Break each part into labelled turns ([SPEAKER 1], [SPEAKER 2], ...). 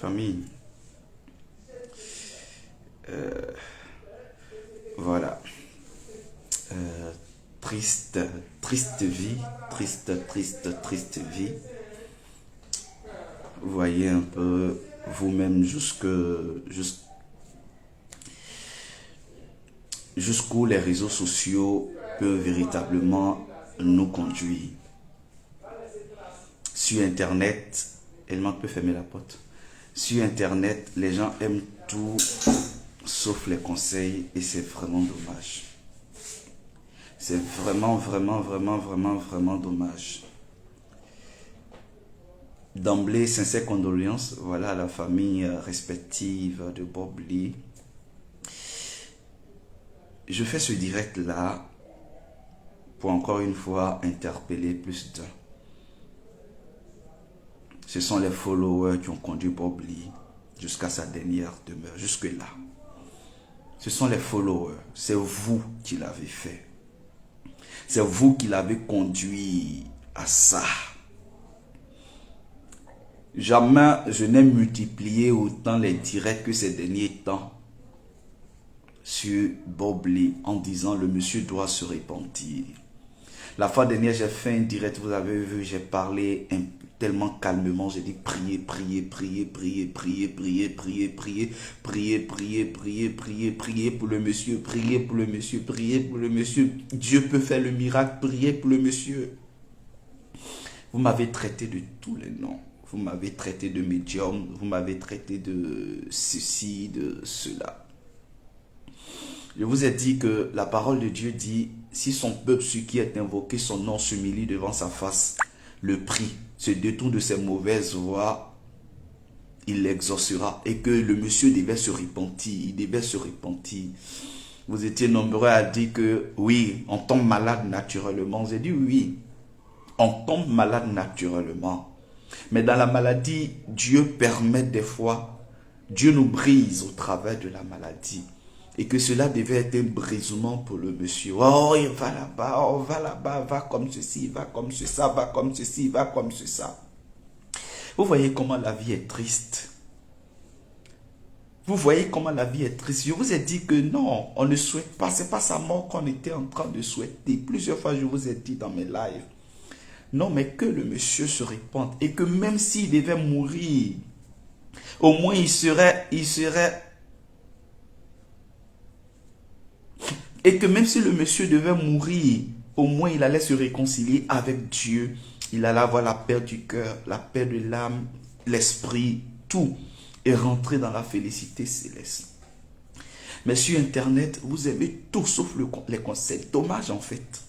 [SPEAKER 1] Famille. Voilà. Triste, triste vie. Triste vie. Vous voyez un peu vous-même jusqu'où les réseaux sociaux peuvent véritablement nous conduire. Sur Internet, elle peut fermer la porte. Sur Internet, les gens aiment tout sauf les conseils et c'est vraiment dommage. C'est vraiment dommage. D'emblée, sincères condoléances, voilà, à la famille respective de Bob Lee. Je fais ce direct-là pour encore une fois interpeller plus d'un. Ce sont les followers qui ont conduit Bob Lee jusqu'à sa dernière demeure, jusque-là. Ce sont les followers, c'est vous qui l'avez fait. C'est vous qui l'avez conduit à ça. Jamais je n'ai multiplié autant les directs que ces derniers temps sur Bob Lee en disant le monsieur doit se repentir. La fois dernière, j'ai fait un direct, vous avez vu, j'ai parlé tellement calmement, j'ai dit priez pour le monsieur, priez pour le monsieur, Dieu peut faire le miracle, priez pour le monsieur. Vous m'avez traité de tous les noms, vous m'avez traité de médium, vous m'avez traité de ceci, de cela. Je vous ai dit que la parole de Dieu dit, si son peuple, ce qui est invoqué, son nom s'humilie devant sa face, le prie, se détourne de ses mauvaises voies, il l'exaucera. Et que le monsieur devait se repentir, il devait se repentir. Vous étiez nombreux à dire que oui, on tombe malade naturellement. J'ai dit oui, on tombe malade naturellement. Mais dans la maladie, Dieu permet des fois, Dieu nous brise au travers de la maladie. Et que cela devait être un brisement pour le monsieur. Oh, il va là-bas, oh, va là-bas, va comme ceci, va comme ça, va comme ceci, va comme ça. Vous voyez comment la vie est triste. Vous voyez comment la vie est triste. Je vous ai dit que non, on ne souhaite pas. Ce n'est pas sa mort qu'on était en train de souhaiter. Plusieurs fois, je vous ai dit dans mes lives. Non, mais que le monsieur se répande. Et que même s'il devait mourir, au moins il serait... Et que même si le monsieur devait mourir, au moins il allait se réconcilier avec Dieu. Il allait avoir la paix du cœur, la paix de l'âme, l'esprit, tout. Et rentrer dans la félicité céleste. Mais sur Internet, vous avez tout sauf les conseils. C'est dommage en fait.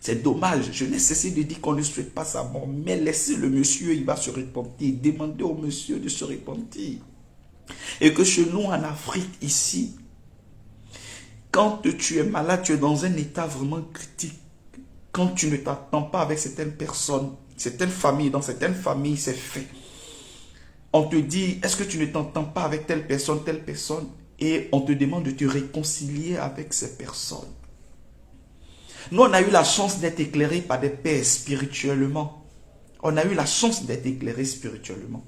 [SPEAKER 1] C'est dommage. Je n'ai cessé de dire qu'on ne souhaite pas sa mort. Mais laissez le monsieur, il va se repentir. Demandez au monsieur de se repentir. Et que chez nous en Afrique, ici, quand tu es malade, tu es dans un état vraiment critique. Quand tu ne t'attends pas avec certaines personnes, certaines familles, dans certaines familles, c'est fait. On te dit, est-ce que tu ne t'entends pas avec telle personne, et on te demande de te réconcilier avec ces personnes. Nous, on a eu la chance d'être éclairés par des pères spirituellement. On a eu la chance d'être éclairés spirituellement.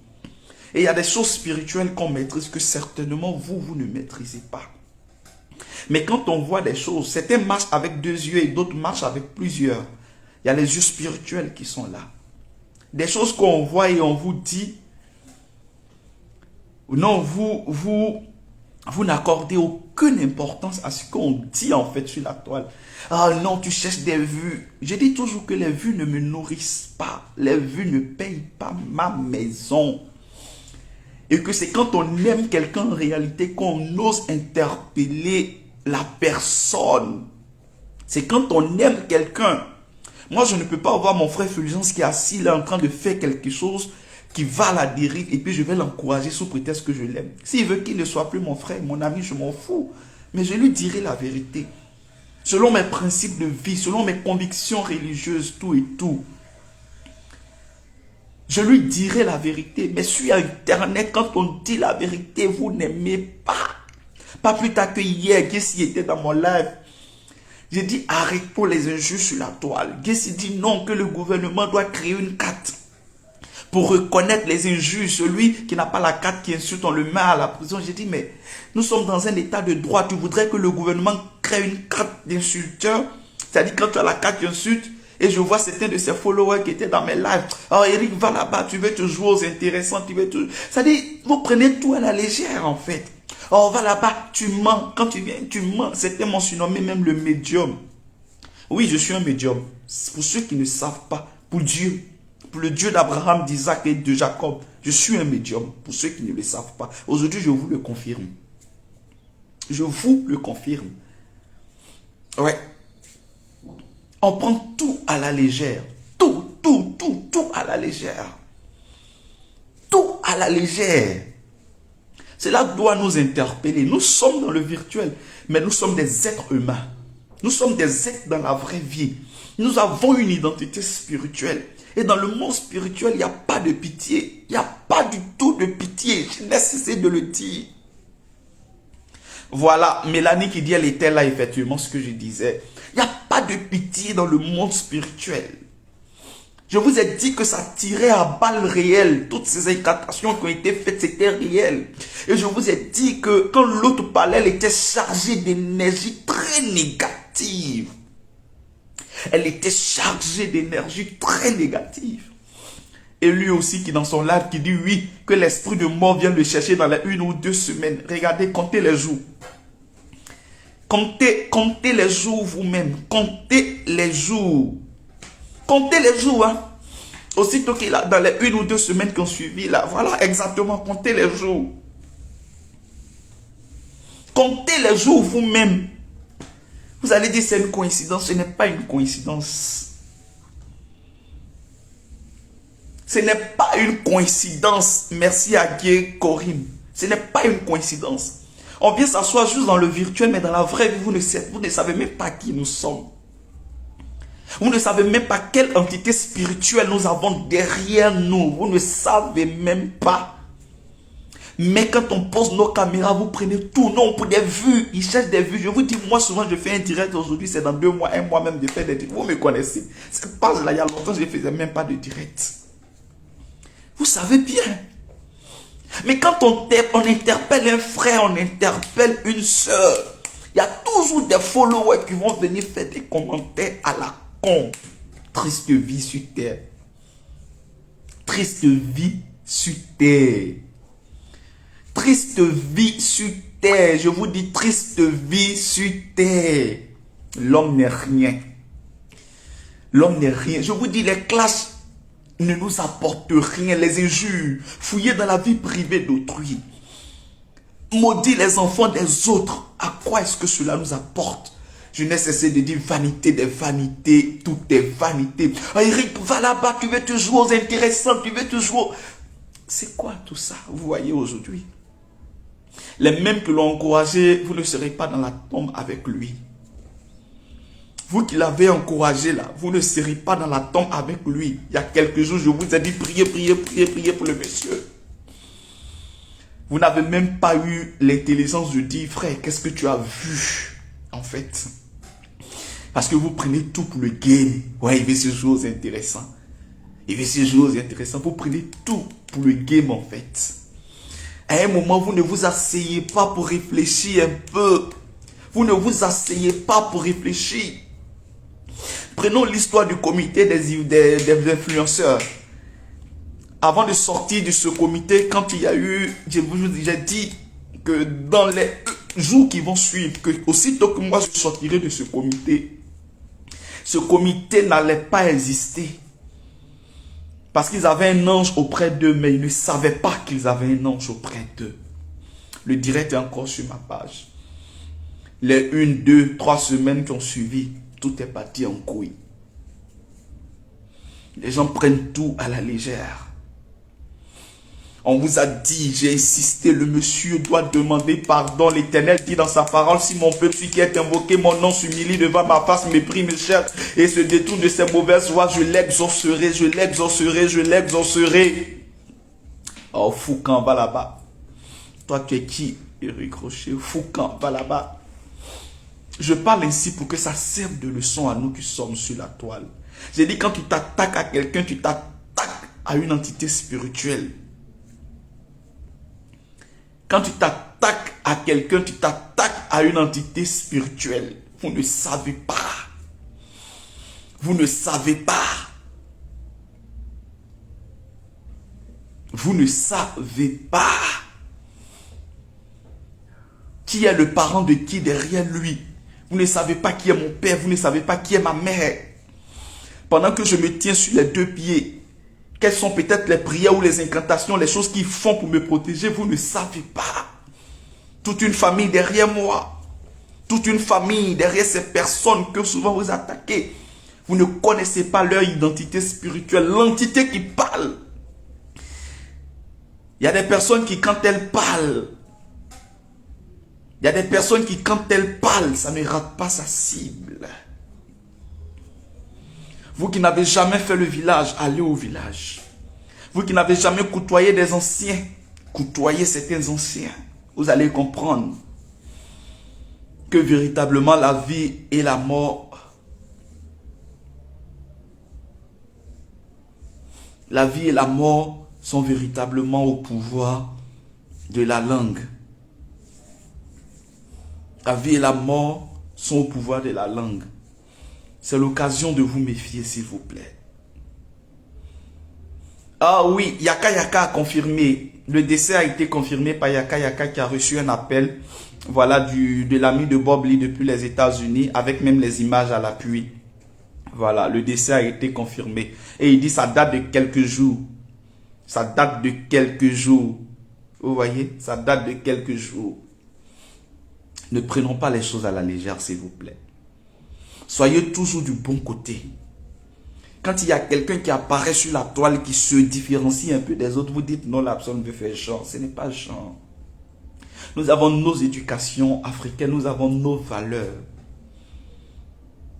[SPEAKER 1] Et il y a des choses spirituelles qu'on maîtrise que certainement vous ne maîtrisez pas. Mais quand on voit des choses, certains marchent avec 2 yeux et d'autres marchent avec plusieurs. Il y a les yeux spirituels qui sont là. Des choses qu'on voit et on vous dit, non, vous n'accordez aucune importance à ce qu'on dit en fait sur la toile. Ah non, tu cherches des vues. Je dis toujours que les vues ne me nourrissent pas. Les vues ne payent pas ma maison. Et que c'est quand on aime quelqu'un en réalité qu'on ose interpeller la personne. C'est quand on aime quelqu'un. Moi, je ne peux pas voir mon frère Fulgence qui est assis là en train de faire quelque chose qui va à la dérive et puis je vais l'encourager sous prétexte que je l'aime. S'il veut qu'il ne soit plus mon frère, mon ami, je m'en fous. Mais je lui dirai la vérité. Selon mes principes de vie, selon mes convictions religieuses, tout et tout. Je lui dirai la vérité. Mais sur Internet, quand on dit la vérité, vous n'aimez pas. Pas plus tard que hier, Gessi était dans mon live. J'ai dit, arrêtons les injures sur la toile. Gessi dit non, que le gouvernement doit créer une carte pour reconnaître les injures. Celui qui n'a pas la carte qui insulte, on le met à la prison. J'ai dit, mais nous sommes dans un état de droit. Tu voudrais que le gouvernement crée une carte d'insulteur? C'est-à-dire quand tu as la carte qui insulte, et je vois certains de ses followers qui étaient dans mes lives. Oh Eric, va là-bas, tu veux te jouer aux intéressants, tu veux te... C'est-à-dire, vous prenez tout à la légère en fait. Oh, va là-bas, tu mens. Quand tu viens, tu mens. C'était mon surnommé même le médium. Oui, je suis un médium. Pour ceux qui ne savent pas, pour Dieu, pour le Dieu d'Abraham, d'Isaac et de Jacob, je suis un médium. Pour ceux qui ne le savent pas. Aujourd'hui, je vous le confirme. Je vous le confirme. Ouais. On prend tout à la légère. Tout à la légère. Tout à la légère. Cela doit nous interpeller. Nous sommes dans le virtuel, mais nous sommes des êtres humains. Nous sommes des êtres dans la vraie vie. Nous avons une identité spirituelle. Et dans le monde spirituel, il n'y a pas de pitié. Il n'y a pas du tout de pitié. Je n'ai cessé de le dire. Voilà, Mélanie qui dit, elle était là, effectivement, ce que je disais. Il n'y a pas de pitié dans le monde spirituel. Je vous ai dit que ça tirait à balles réelles. Toutes ces incantations qui ont été faites, c'était réel. Et je vous ai dit que quand l'autre parlait, elle était chargée d'énergie très négative. Elle était chargée d'énergie très négative. Et lui aussi qui dans son live qui dit oui, que l'esprit de mort vient le chercher dans les 1 ou 2 semaines. Regardez, comptez les jours. Comptez les jours vous-même. Comptez les jours. Comptez les jours, hein. Aussitôt qu'il a dans les 1 ou 2 semaines qui ont suivi, là, voilà exactement, comptez les jours. Comptez les jours vous-même. Vous allez dire c'est une coïncidence, ce n'est pas une coïncidence. Ce n'est pas une coïncidence, merci à Guy Corinne. Ce n'est pas une coïncidence. On vient s'asseoir juste dans le virtuel, mais dans la vraie vie, vous ne savez même pas qui nous sommes. Vous ne savez même pas quelle entité spirituelle nous avons derrière nous. Vous ne savez même pas. Mais quand on pose nos caméras, vous prenez tout. Non, pour des vues. Ils cherchent des vues. Je vous dis, moi souvent, je fais un direct aujourd'hui. C'est dans 2 mois, 1 mois même de faire des directs. Vous me connaissez. Cette page-là, il y a longtemps, je ne faisais même pas de direct. Vous savez bien. Mais quand on interpelle un frère, on interpelle une soeur, il y a toujours des followers qui vont venir faire des commentaires à la con. Triste vie sur terre. Triste vie sur terre. Triste vie sur terre. Je vous dis triste vie sur terre. L'homme n'est rien. L'homme n'est rien. Je vous dis les clashs ne nous apportent rien. Les injures. Fouiller dans la vie privée d'autrui. Maudire les enfants des autres. À quoi est-ce que cela nous apporte? Je n'ai cessé de dire vanité des vanités, tout est vanité. Oh, Eric, va là-bas, tu veux te jouer aux intéressants, tu veux te jouer... C'est quoi tout ça? Vous voyez aujourd'hui. Les mêmes qui l'ont encouragé, vous ne serez pas dans la tombe avec lui. Vous qui l'avez encouragé là, vous ne serez pas dans la tombe avec lui. Il y a quelques jours, je vous ai dit priez pour le monsieur. Vous n'avez même pas eu l'intelligence de dire, frère, qu'est-ce que tu as vu en fait? Parce que vous prenez tout pour le game. Ouais, il veut se jouer aux intéressants. Il veut se jouer aux intéressants. Vous prenez tout pour le game en fait. À un moment, vous ne vous asseyez pas pour réfléchir un peu. Vous ne vous asseyez pas pour réfléchir. Prenons l'histoire du comité des influenceurs. Avant de sortir de ce comité, quand il y a eu, j'ai dit que dans les jours qui vont suivre, que aussitôt que moi je sortirai de ce comité n'allait pas exister. Parce qu'ils avaient un ange auprès d'eux, mais ils ne savaient pas qu'ils avaient un ange auprès d'eux. Le direct est encore sur ma page. Les 1, 2, 3 semaines qui ont suivi, tout est parti en couille. Les gens prennent tout à la légère. On vous a dit, j'ai insisté, le monsieur doit demander pardon. L'Éternel dit dans sa parole, si mon peuple qui est invoqué, mon nom s'humilie devant ma face, mépris, me cherche et se détourne de ses mauvaises voies, je l'exaucerai, je l'exaucerai, je l'exaucerai. Oh, Foucan, va là-bas. Toi, tu es qui, Eric Rocher? Foucan, va là-bas. Je parle ainsi pour que ça serve de leçon à nous qui sommes sur la toile. J'ai dit, quand tu t'attaques à quelqu'un, tu t'attaques à une entité spirituelle. Quand tu t'attaques à quelqu'un, tu t'attaques à une entité spirituelle. Vous ne savez pas. Vous ne savez pas. Vous ne savez pas. Qui est le parent de qui derrière lui? Vous ne savez pas qui est mon père, vous ne savez pas qui est ma mère. Pendant que je me tiens sur les deux pieds, quelles sont peut-être les prières ou les incantations, les choses qu'ils font pour me protéger, vous ne savez pas. Toute une famille derrière moi. Toute une famille derrière ces personnes que souvent vous attaquez. Vous ne connaissez pas leur identité spirituelle, l'entité qui parle. Il y a des personnes qui, quand elles parlent, ça ne rate pas sa cible. Vous qui n'avez jamais fait le village, allez au village. Vous qui n'avez jamais côtoyé des anciens, côtoyez certains anciens. Vous allez comprendre que véritablement la vie et la mort, sont véritablement au pouvoir de la langue. La vie et la mort sont au pouvoir de la langue. C'est l'occasion de vous méfier, s'il vous plaît. Ah oui, Yaka Yaka a confirmé. Le décès a été confirmé par Yaka Yaka qui a reçu un appel, voilà, de l'ami de Bob Lee depuis les États-Unis, avec même les images à l'appui. Voilà, le décès a été confirmé. Et il dit ça date de quelques jours. Ça date de quelques jours. Vous voyez, ça date de quelques jours. Ne prenons pas les choses à la légère, s'il vous plaît. Soyez toujours du bon côté. Quand il y a quelqu'un qui apparaît sur la toile, qui se différencie un peu des autres, vous dites non, la personne veut faire genre. Ce n'est pas genre. Nous avons nos éducations africaines, nous avons nos valeurs.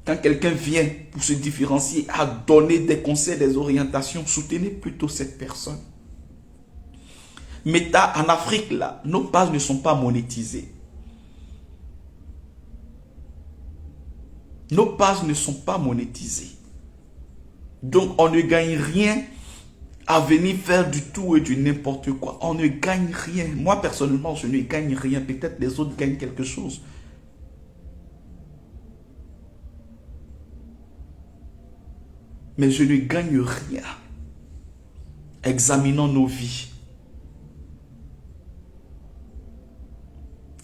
[SPEAKER 1] Quand quelqu'un vient pour se différencier, à donner des conseils, des orientations, soutenez plutôt cette personne. Mais en Afrique, là, nos pages ne sont pas monétisées. Nos pages ne sont pas monétisées. Donc, on ne gagne rien à venir faire du tout et du n'importe quoi. On ne gagne rien. Moi, personnellement, je ne gagne rien. Peut-être les autres gagnent quelque chose. Mais je ne gagne rien. Examinons nos vies.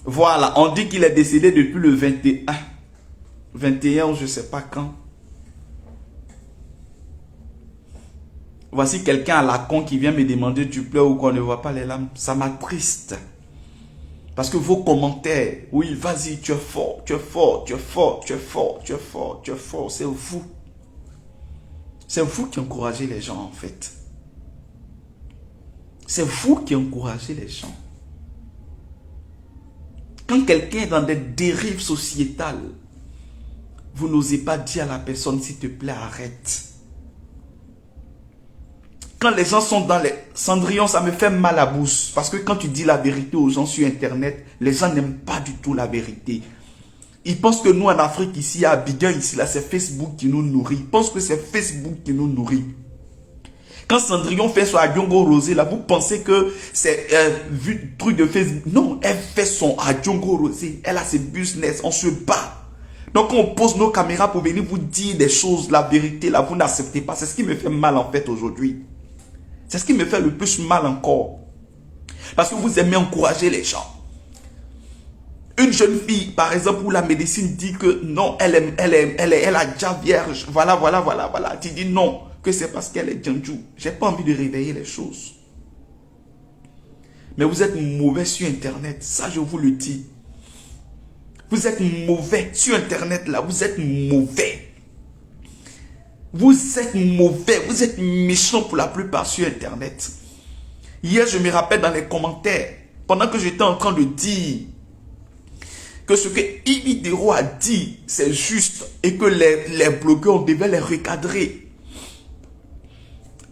[SPEAKER 1] Voilà, on dit qu'il est décédé depuis le 21. 21 ou je ne sais pas quand. Voici quelqu'un à la con qui vient me demander tu pleures ou qu'on ne voit pas les larmes. Ça m'attriste. Parce que vos commentaires, oui, vas-y, tu es fort, tu es fort, tu es fort, tu es fort, tu es fort, tu es fort, c'est vous. C'est vous qui encouragez les gens en fait. C'est vous qui encouragez les gens. Quand quelqu'un est dans des dérives sociétales, vous n'osez pas dire à la personne, s'il te plaît, arrête. Quand les gens sont dans les... Cendrillon, ça me fait mal à la bouche. Parce que quand tu dis la vérité aux gens sur Internet, les gens n'aiment pas du tout la vérité. Ils pensent que nous, en Afrique, ici, à Abidjan, ici, là, c'est Facebook qui nous nourrit. Ils pensent que c'est Facebook qui nous nourrit. Quand Cendrillon fait son Adjongo Rosé, là, vous pensez que c'est vu truc de Facebook. Non, elle fait son Adjongo Rosé. Elle a ses business. On se bat. Donc, on pose nos caméras pour venir vous dire des choses, la vérité, là, vous n'acceptez pas. C'est ce qui me fait mal, en fait, aujourd'hui. C'est ce qui me fait le plus mal encore. Parce que vous aimez encourager les gens. Une jeune fille, par exemple, où la médecine dit que non, elle a déjà vierge. Voilà. Tu dis non, que c'est parce qu'elle est djandjou. J'ai pas envie de réveiller les choses. Mais vous êtes mauvais sur Internet. Ça, je vous le dis. Vous êtes mauvais sur Internet, là. Vous êtes mauvais. Vous êtes mauvais. Vous êtes méchant pour la plupart sur Internet. Hier, je me rappelle dans les commentaires, pendant que j'étais en train de dire que ce que Ibidero a dit, c'est juste et que les blogueurs devaient les recadrer.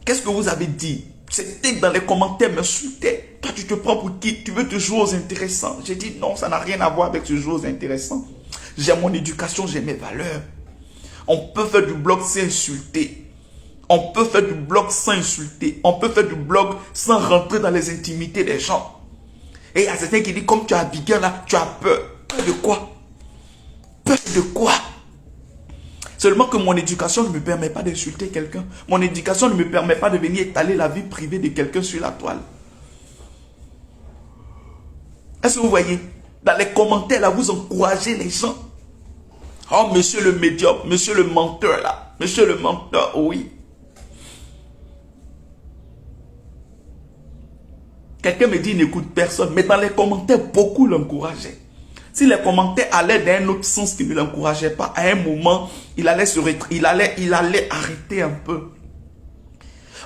[SPEAKER 1] Qu'est-ce que vous avez dit? C'était dans les commentaires, m'insultait. Toi, tu te prends pour qui? Tu veux te jouer aux intéressants. J'ai dit non, ça n'a rien à voir avec ce jeu aux intéressants. J'ai mon éducation, j'ai mes valeurs. On peut faire du blog, s'insulter. On peut faire du blog sans insulter. On peut faire du blog sans rentrer dans les intimités des gens. Et il y a certains qui disent, comme tu as Abigail là, tu as peur. Peur de quoi? Peur de quoi? Seulement que mon éducation ne me permet pas d'insulter quelqu'un. Mon éducation ne me permet pas de venir étaler la vie privée de quelqu'un sur la toile. Est-ce que vous voyez? Dans les commentaires là, vous encouragez les gens. Oh, monsieur le médiocre, monsieur le menteur là. Monsieur le menteur, oui. Quelqu'un me dit, il n'écoute personne. Mais dans les commentaires, beaucoup l'encourageaient. Si les commentaires allaient dans un autre sens qui ne l'encourageait pas, à un moment, il allait arrêter un peu.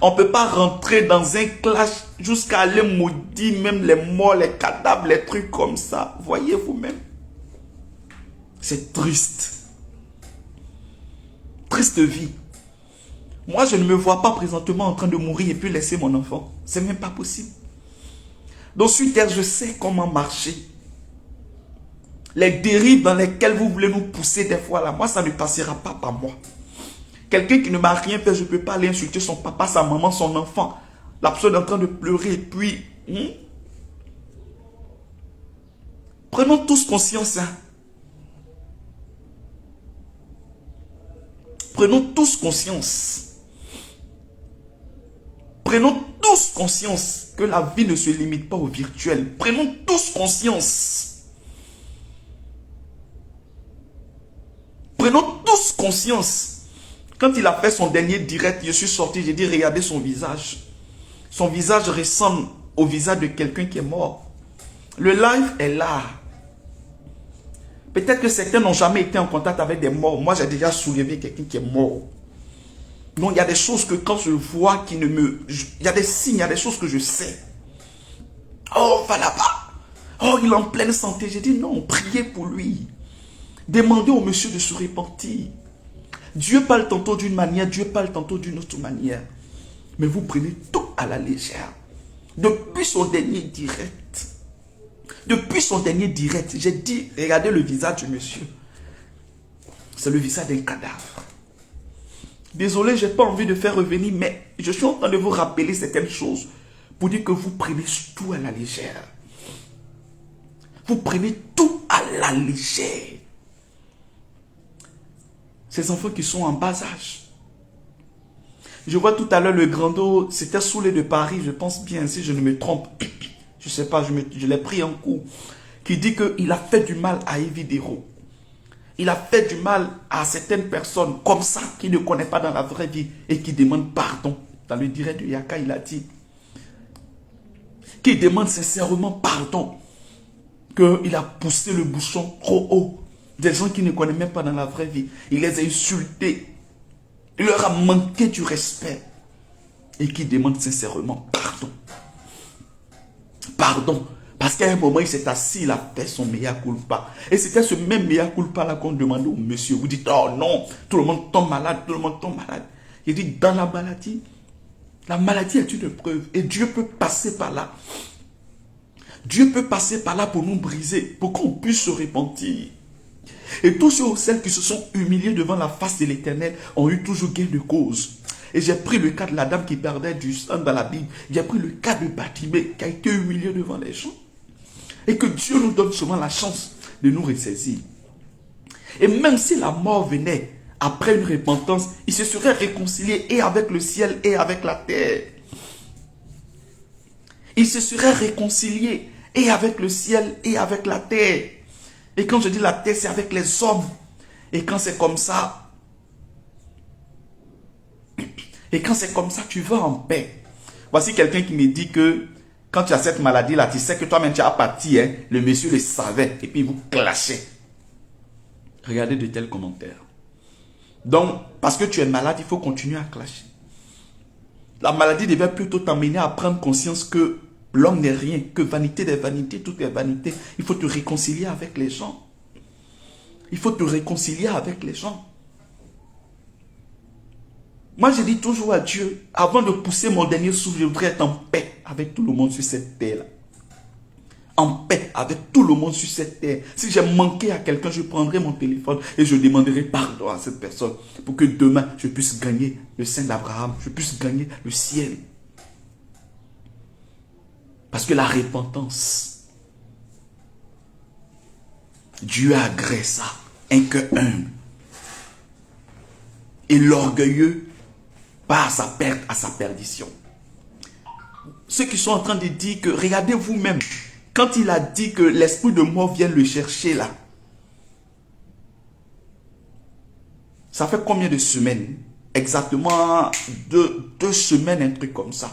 [SPEAKER 1] On ne peut pas rentrer dans un clash jusqu'à aller maudire même les morts, les cadavres, les trucs comme ça. Voyez vous-même. C'est triste. Triste vie. Moi, je ne me vois pas présentement en train de mourir et puis laisser mon enfant. C'est même pas possible. Donc, sur terre, je sais comment marcher. Les dérives dans lesquelles vous voulez nous pousser des fois là, moi, ça ne passera pas par moi. Quelqu'un qui ne m'a rien fait, je ne peux pas aller insulter son papa, sa maman, son enfant. La personne est en train de pleurer et puis... Prenons tous conscience. Hein. Prenons tous conscience. Prenons tous conscience que la vie ne se limite pas au virtuel. Prenons tous conscience. Prenons tous conscience. Quand il a fait son dernier direct, je suis sorti, j'ai dit, regardez son visage. Son visage ressemble au visage de quelqu'un qui est mort. Le live est là. Peut-être que certains n'ont jamais été en contact avec des morts. Moi, j'ai déjà soulevé quelqu'un qui est mort. Donc, il y a des choses que quand je vois qui ne me... Il y a des signes, il y a des choses que je sais. Oh, va là-bas. Oh, il est en pleine santé. J'ai dit non, priez pour lui. Demandez au monsieur de se repentir. Dieu parle tantôt d'une manière, Dieu parle tantôt d'une autre manière. Mais vous prenez tout à la légère. Depuis son dernier direct, j'ai dit, regardez le visage du monsieur. C'est le visage d'un cadavre. Désolé, je n'ai pas envie de faire revenir, mais je suis en train de vous rappeler certaines choses pour dire que vous prenez tout à la légère. Vous prenez tout à la légère. Ces enfants qui sont en bas âge. Je vois tout à l'heure le grando, c'était Soulé de Paris, je pense bien, si je ne me trompe. Je ne sais pas, je l'ai pris en coup. Qui dit qu'il a fait du mal à Evidero. Il a fait du mal à certaines personnes comme ça, qui ne connaissent pas dans la vraie vie et qui demandent pardon. Dans le direct de Yaka, il a dit. Qui demande sincèrement pardon. Qu'il a poussé le bouchon trop haut. Des gens qui ne connaissent même pas dans la vraie vie. Il les a insultés. Il leur a manqué du respect. Et qui demande sincèrement pardon. Pardon. Parce qu'à un moment, il s'est assis, il a fait son mea culpa. Et c'était ce même mea culpa là qu'on demandait au monsieur. Vous dites, oh non, tout le monde tombe malade, tout le monde tombe malade. Il dit, dans la maladie est une preuve. Et Dieu peut passer par là. Dieu peut passer par là pour nous briser, pour qu'on puisse se repentir. Et tous ceux ou celles qui se sont humiliés devant la face de l'Éternel ont eu toujours gain de cause. Et j'ai pris le cas de la dame qui perdait du sang dans la Bible. J'ai pris le cas de Batimée qui a été humilié devant les gens. Et que Dieu nous donne souvent la chance de nous ressaisir. Et même si la mort venait après une repentance, il se serait réconcilié et avec le ciel et avec la terre. Il se serait réconcilié et avec le ciel et avec la terre. Et quand je dis la terre, c'est avec les hommes. Et quand c'est comme ça, tu vas en paix. Voici quelqu'un qui me dit que quand tu as cette maladie-là, tu sais que toi-même tu as parti, hein, le monsieur le savait, et puis vous clashez. Regardez de tels commentaires. Donc, parce que tu es malade, il faut continuer à clasher. La maladie devait plutôt t'amener à prendre conscience que l'homme n'est rien, que vanité des vanités, tout est vanité. Il faut te réconcilier avec les gens. Il faut te réconcilier avec les gens. Moi, je dis toujours à Dieu, avant de pousser mon dernier souffle, je voudrais être en paix avec tout le monde sur cette terre-là. en paix avec tout le monde sur cette terre. Si j'ai manqué à quelqu'un, je prendrai mon téléphone et je demanderai pardon à cette personne pour que demain, je puisse gagner le sein d'Abraham, je puisse gagner le ciel. Parce que la repentance, Dieu agrée ça, un cœur humble. Et l'orgueilleux part à sa perte, à sa perdition. Ceux qui sont en train de dire que, regardez vous-même, quand il a dit que l'esprit de mort vient le chercher là, ça fait combien de semaines? Exactement deux semaines, un truc comme ça.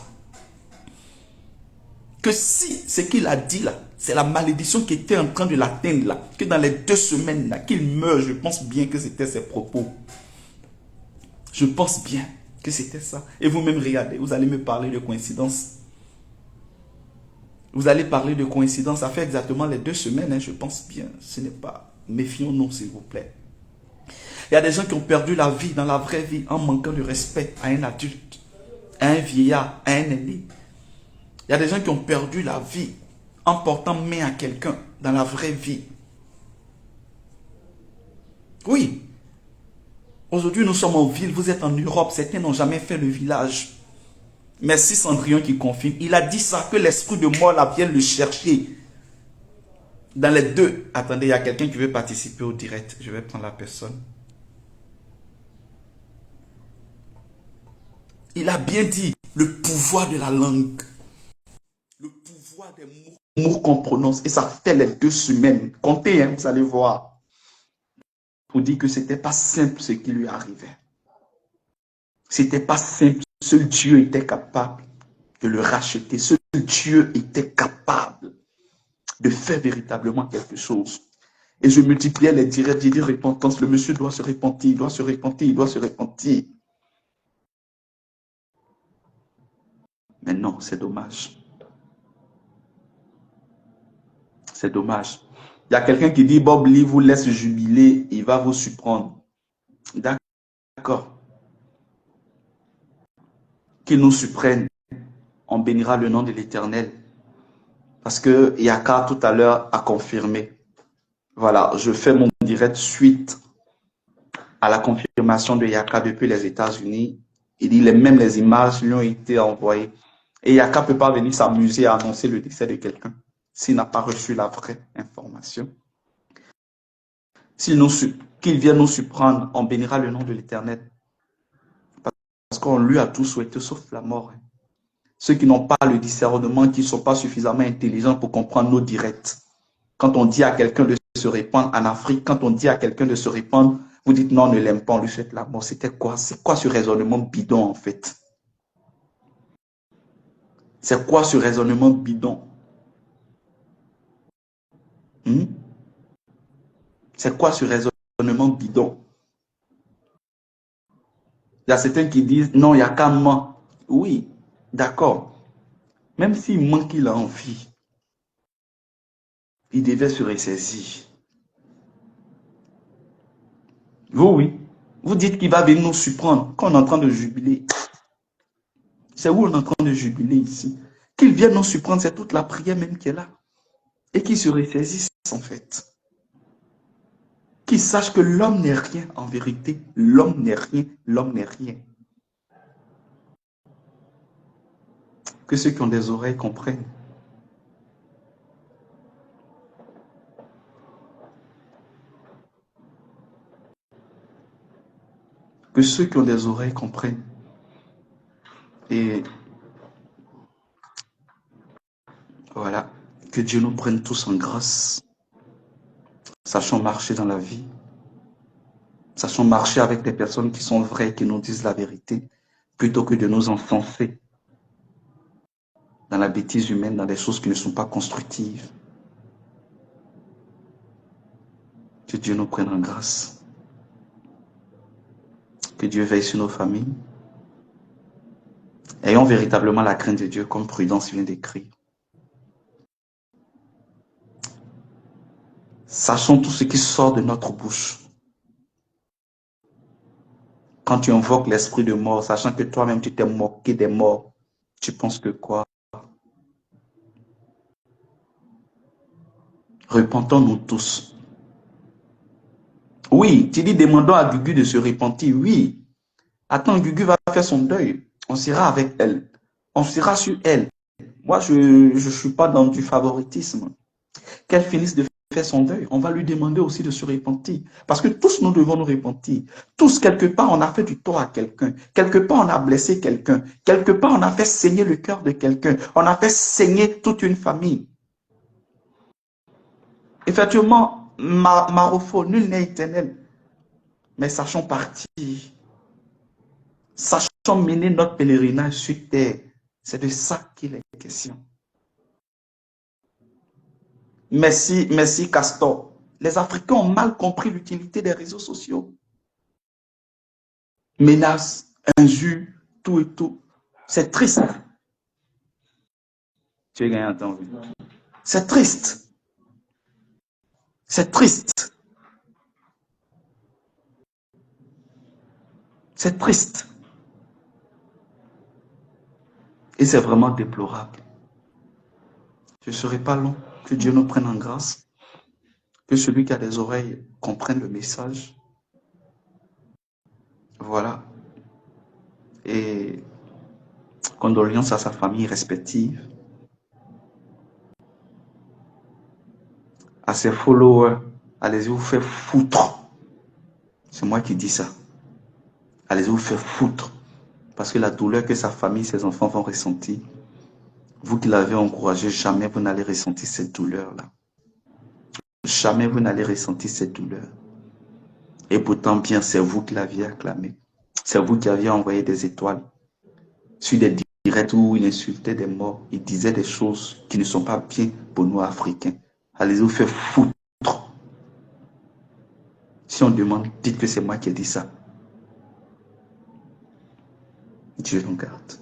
[SPEAKER 1] Que si ce qu'il a dit là, c'est la malédiction qui était en train de l'atteindre là, que dans les 2 semaines là, qu'il meurt, je pense bien que c'était ses propos. Je pense bien que c'était ça. Et vous-même regardez, vous allez me parler de coïncidence. Vous allez parler de coïncidence, ça fait exactement les 2 semaines, hein, je pense bien. Ce n'est pas, méfions-nous s'il vous plaît. Il y a des gens qui ont perdu la vie dans la vraie vie en manquant de respect à un adulte, à un vieillard, à un aîné. Il y a des gens qui ont perdu la vie en portant main à quelqu'un dans la vraie vie. Oui. Aujourd'hui, nous sommes en ville, vous êtes en Europe, certains n'ont jamais fait le village. Merci Cendrillon qui confirme. Il a dit ça, que l'esprit de mort là vient le chercher. Dans les 2. Attendez, il y a quelqu'un qui veut participer au direct. Je vais prendre la personne. Il a bien dit le pouvoir de la langue. Le pouvoir des mots qu'on prononce. Et ça fait les 2 semaines. Comptez, hein, vous allez voir. Pour dire que c'était pas simple ce qui lui arrivait. C'était pas simple. Seul Dieu était capable de le racheter. Seul Dieu était capable de faire véritablement quelque chose. Et je multipliais les directs, j'ai dit repentance. Le monsieur doit se repentir, il doit se repentir, il doit se repentir. Mais non, c'est dommage. C'est dommage. Il y a quelqu'un qui dit, Bob Lee vous laisse jubiler, il va vous surprendre. D'accord. Qu'il nous surprenne. On bénira le nom de l'Éternel. Parce que Yaka tout à l'heure a confirmé. Voilà, je fais mon direct suite à la confirmation de Yaka depuis les États-Unis. Il dit même les images lui ont été envoyées. Et Yaka ne peut pas venir s'amuser à annoncer le décès de quelqu'un s'il n'a pas reçu la vraie information. Qu'il vienne nous surprendre, on bénira le nom de l'Éternel. Parce qu'on lui a tout souhaité sauf la mort. Ceux qui n'ont pas le discernement, qui ne sont pas suffisamment intelligents pour comprendre nos directs. Quand on dit à quelqu'un de se répandre en Afrique, quand on dit à quelqu'un de se répandre, vous dites non, on ne l'aime pas, on lui souhaite la mort. C'était quoi? C'est quoi ce raisonnement bidon en fait? C'est quoi ce raisonnement bidon? C'est quoi ce raisonnement bidon? Il y a certains qui disent non, il n'y a qu'un manque. Oui, d'accord. Même s'il manque, il a envie. Il devait se ressaisir. Vous, oui. Vous dites qu'il va venir nous surprendre quand on est en train de jubiler. C'est où on est en train de jubiler ici? Qu'il vienne nous surprendre, c'est toute la prière même qui est là. Et qu'il se ressaisisse en fait. Qu'il sache que l'homme n'est rien en vérité. L'homme n'est rien, l'homme n'est rien. Que ceux qui ont des oreilles comprennent. Que ceux qui ont des oreilles comprennent. Et voilà, que Dieu nous prenne tous en grâce. Sachons marcher dans la vie. Sachons marcher avec des personnes qui sont vraies, qui nous disent la vérité, plutôt que de nous enfoncer dans la bêtise humaine, dans des choses qui ne sont pas constructives. Que Dieu nous prenne en grâce. Que Dieu veille sur nos familles. Ayons véritablement la crainte de Dieu, comme Prudence vient d'écrire. Sachons tout ce qui sort de notre bouche. Quand tu invoques l'esprit de mort, sachant que toi-même tu t'es moqué des morts, tu penses que quoi? Repentons-nous tous. Oui, tu dis demandons à Gugu de se repentir. Oui. Attends, Gugu va faire son deuil. On sera avec elle. On sera sur elle. Moi, je ne suis pas dans du favoritisme. Qu'elle finisse de faire son deuil. On va lui demander aussi de se repentir. Parce que tous, nous devons nous repentir. Tous, quelque part, on a fait du tort à quelqu'un. Quelque part, on a blessé quelqu'un. Quelque part, on a fait saigner le cœur de quelqu'un. On a fait saigner toute une famille. Effectivement, Marofo, nul n'est éternel. Mais sachons partir. Sachons mener notre pèlerinage sur terre. C'est de ça qu'il est question. Merci, merci Castor. Les Africains ont mal compris l'utilité des réseaux sociaux. Menaces, injures, tout et tout. C'est triste. Tu es gagné en temps. C'est triste. C'est triste. C'est triste. Et c'est vraiment déplorable. Je ne serai pas long. Que Dieu nous prenne en grâce. Que celui qui a des oreilles comprenne le message. Voilà. Et condoléances à sa famille respective. À ses followers. Allez-y vous faire foutre. C'est moi qui dis ça. Allez-y vous faire foutre. Parce que la douleur que sa famille, ses enfants vont ressentir, vous qui l'avez encouragé, jamais vous n'allez ressentir cette douleur-là. Jamais vous n'allez ressentir cette douleur. Et pourtant, bien, c'est vous qui l'aviez acclamé. C'est vous qui aviez envoyé des étoiles sur des directs où il insultait des morts. Il disait des choses qui ne sont pas bien pour nous, Africains. Allez vous faire foutre. Si on demande, dites que c'est moi qui ai dit ça. Dieu nous garde.